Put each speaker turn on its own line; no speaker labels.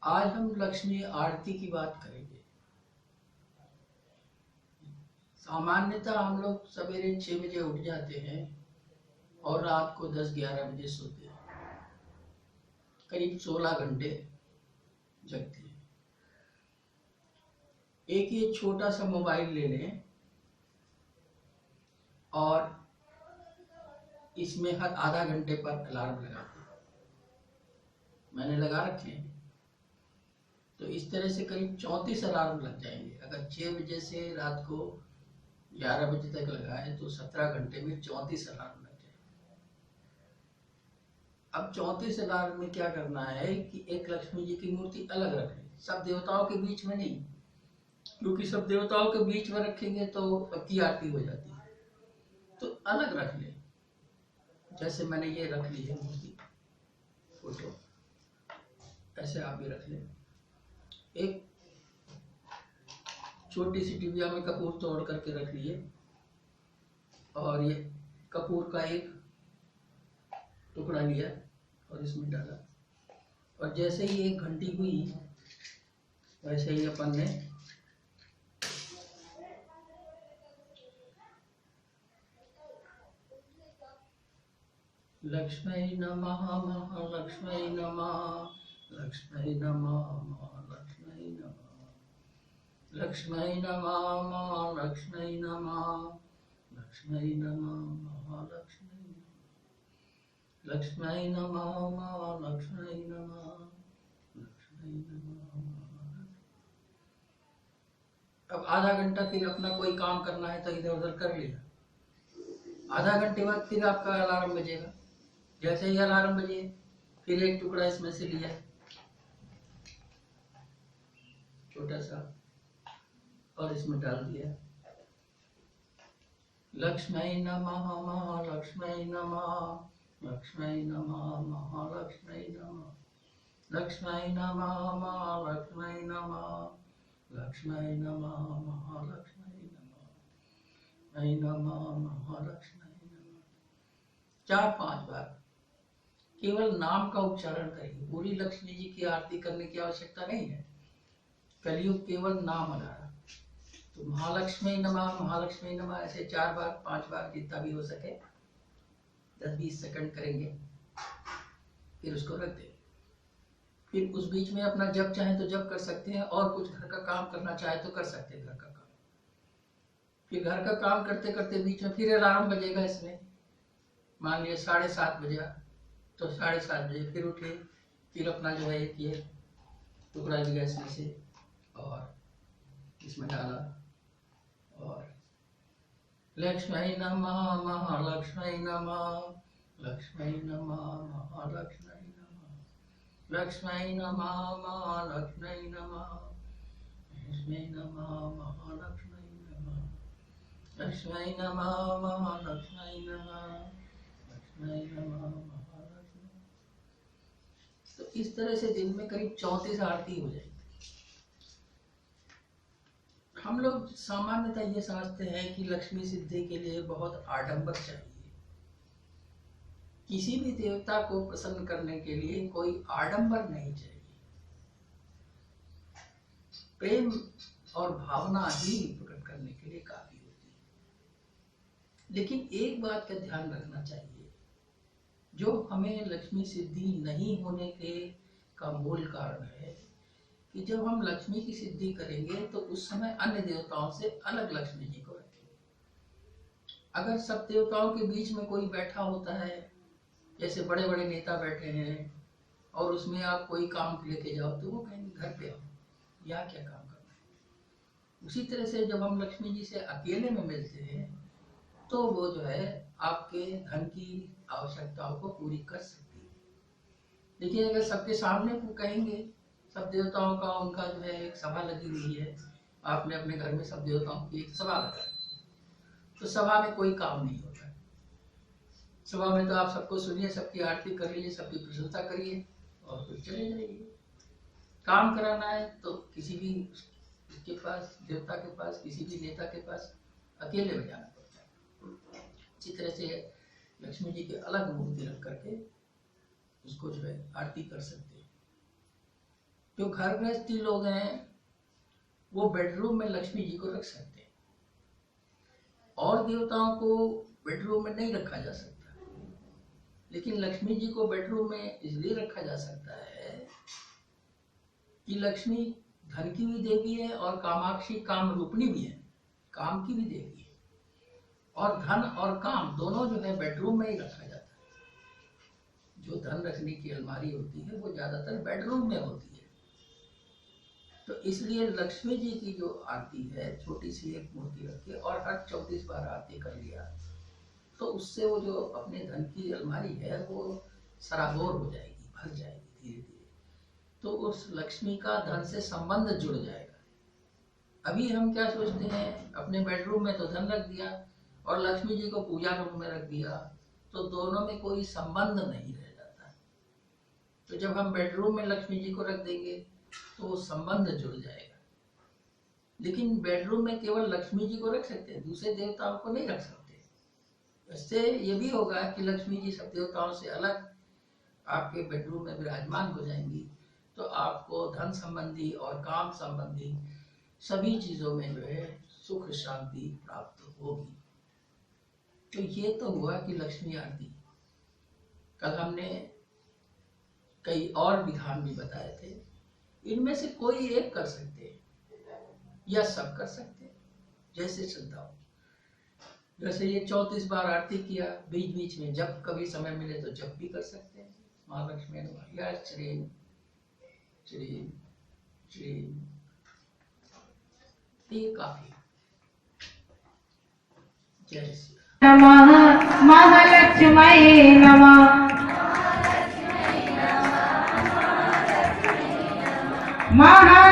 आज हम लक्ष्मी आरती की बात करेंगे। सामान्यतः हम लोग सवेरे 6 बजे उठ जाते हैं और रात को 10-11 बजे सोते हैं, करीब 16 घंटे जगते हैं। एक ये छोटा सा मोबाइल ले लें और इसमें हर आधा घंटे पर अलार्म लगा दें। मैंने लगा रखे हैं, तो इस तरह से करीब 34 अलार्म लग जाएंगे। अगर 6 बजे से रात को 11 बजे तक लगाए तो 17 घंटे में 34 अलार्म लग जाएंगे। अब 34 अलार्म में क्या करना है कि एक लक्ष्मी जी की मूर्ति अलग रखें, सब देवताओं के बीच में नहीं, क्योंकि सब देवताओं के बीच में रखेंगे तो अति आरती हो जाती है। तो अलग रख लें, जैसे मैंने ये रख ली है मूर्ति फोटो, ऐसे आप भी रख लें। एक छोटी सी टिबिया में कपूर तोड़ करके रख लिए और ये कपूर का एक टुकड़ा लिया और इसमें डाला, और जैसे ही एक घंटी हुई वैसे ही अपन ने लक्ष्मी नमः महालक्ष्मी नमः, लक्ष्मी नमः महालक्ष्मी नमः, लक्ष्मी नमः महालक्ष्मी नमः, लक्ष्मी नमः महालक्ष्मी नमः, लक्ष्मी नमः महालक्ष्मी नमः, लक्ष्मी नमः महालक्ष्मी। अब आधा घंटा फिर अपना कोई काम करना है तो इधर उधर कर लिया। आधा घंटे बाद फिर आपका अलार्म बजेगा, जैसे ही अलार्म बजे फिर एक टुकड़ा इसमें से लिया छोटा सा और इसमें डाल दिया। लक्ष्मी नमः महालक्ष्मी नमः, लक्ष्मी नमः महालक्ष्मी नमः, लक्ष्मी नमः महालक्ष्मी नमः, लक्ष्मी नमः महालक्ष्मी नमः, लक्ष्मी नमः महालक्ष्मी नमः। 4-5 बार केवल नाम का उच्चारण करिए। पूरी लक्ष्मी जी की आरती करने की आवश्यकता नहीं है, कलयुग केवल नाम आ रहा। तो महालक्ष्मी नमः महालक्ष्मी नमः ऐसे 4 बार 5 बार जितना भी हो सके 10-20 सेकंड करेंगे, फिर उसको रख दें। फिर उस बीच में अपना जब चाहे तो जब कर सकते हैं, और कुछ घर का काम करना चाहे तो कर सकते हैं घर का काम। फिर घर का काम करते करते बीच में फिर अलार्म बजेगा इसमें, मान लिया 7:30 बजा तो 7:30 बजे फिर उठे, फिर अपना जो है ये टुकड़ा लिया इसमें से और इसमें डाला और लक्ष्मी नमः महालक्ष्मी नमः, लक्ष्मी नमः महालक्ष्मी नमः, लक्ष्मी नमः महालक्ष्मी नमः, लक्ष्मी नमः महालक्ष्मी नमः, लक्ष्मी नमः महालक्ष्मी नमः, लक्ष्मी नमः महालक्ष्मी। तो इस तरह से दिन में करीब 34 आरती हो जाएगी। हम लोग सामान्यतः ये समझते हैं कि लक्ष्मी सिद्धि के लिए बहुत आडंबर चाहिए। किसी भी देवता को प्रसन्न करने के लिए कोई आडंबर नहीं चाहिए, प्रेम और भावना ही प्रकट करने के लिए काफी होती है। लेकिन एक बात का ध्यान रखना चाहिए, जो हमें लक्ष्मी सिद्धि नहीं होने के का मूल कारण है कि जब हम लक्ष्मी की सिद्धि करेंगे तो उस समय अन्य देवताओं से अलग लक्ष्मी जी को रखेंगे। अगर सब देवताओं के बीच में कोई बैठा होता है, जैसे बड़े बड़े नेता बैठे हैं, और उसमें आप कोई काम लेके जाओ तो वो कहेंगे घर पे आओ, यहाँ क्या काम करना है। उसी तरह से जब हम लक्ष्मी जी से अकेले में मिलते हैं तो वो जो है आपके धन की आवश्यकताओं को पूरी कर सकती है। देखिए, अगर सबके सामने वो कहेंगे, सब देवताओं का उनका जो है एक सभा लगी हुई है, आपने अपने घर में सब देवताओं की एक सभा लगा रखी है, तो सभा में कोई काम नहीं होता है। सभा में तो आप सबको सुनिए, सबकी आरती कर लीजिए, सबकी प्रशंसा करिए और फिर चले जाइए। काम कराना है तो किसी भी उसके पास, देवता के पास, किसी भी नेता के पास अकेले में जाना पड़ता है। इसी तरह से लक्ष्मी जी के अलग मूर्ति रख करके उसको जो है आरती कर सकते हैं। जो घर गृहस्थी लोग हैं वो बेडरूम में लक्ष्मी जी को रख सकते हैं, और देवताओं को बेडरूम में नहीं रखा जा सकता। लेकिन लक्ष्मी जी को बेडरूम में इसलिए रखा जा सकता है कि लक्ष्मी धन की भी देवी है और कामाक्षी काम रूपणी भी है, काम की भी देवी है। और धन और काम दोनों जो है बेडरूम में ही रखा जाता है। जो धन रखने की अलमारी होती है वो ज्यादातर बेडरूम में होती है। तो इसलिए लक्ष्मी जी की जो आरती है, छोटी सी एक मूर्ति रखी और हर 34 बार आरती कर लिया, तो उससे वो जो अपने धन की अलमारी है वो सराबोर हो जाएगी, भर जाएगी धीरे धीरे। तो उस लक्ष्मी का धन से संबंध जुड़ जाएगा। अभी हम क्या सोचते हैं, अपने बेडरूम में तो धन रख दिया और लक्ष्मी जी को पूजा रूम में रख दिया, तो दोनों में कोई संबंध नहीं रह जाता। तो जब हम बेडरूम में लक्ष्मी जी को रख देंगे तो संबंध जुड़ जाएगा। लेकिन बेडरूम में केवल लक्ष्मी जी को रख सकते हैं, दूसरे देवताओं को नहीं रख सकते। इससे ये भी होगा कि लक्ष्मी जी सब देवताओं से अलग आपके बेडरूम में विराजमान हो जाएंगी, तो आपको धन संबंधी और काम संबंधी सभी चीजों में जो है सुख शांति प्राप्त होगी। तो ये तो हुआ कि लक्ष्मी आरती। कल हमने कई और विधान भी बताए थे, इनमें से कोई एक कर सकते हैं या सब कर सकते हैं, जैसे श्रद्धा हो। जैसे ये 34 बार आरती किया, बीच बीच में जब कभी समय मिले तो जब भी कर सकते हैं महालक्ष्मी नमः या श्रीम श्रीम श्रीम, ये काफी। जय श्री
नमः महालक्ष्मी नमः महा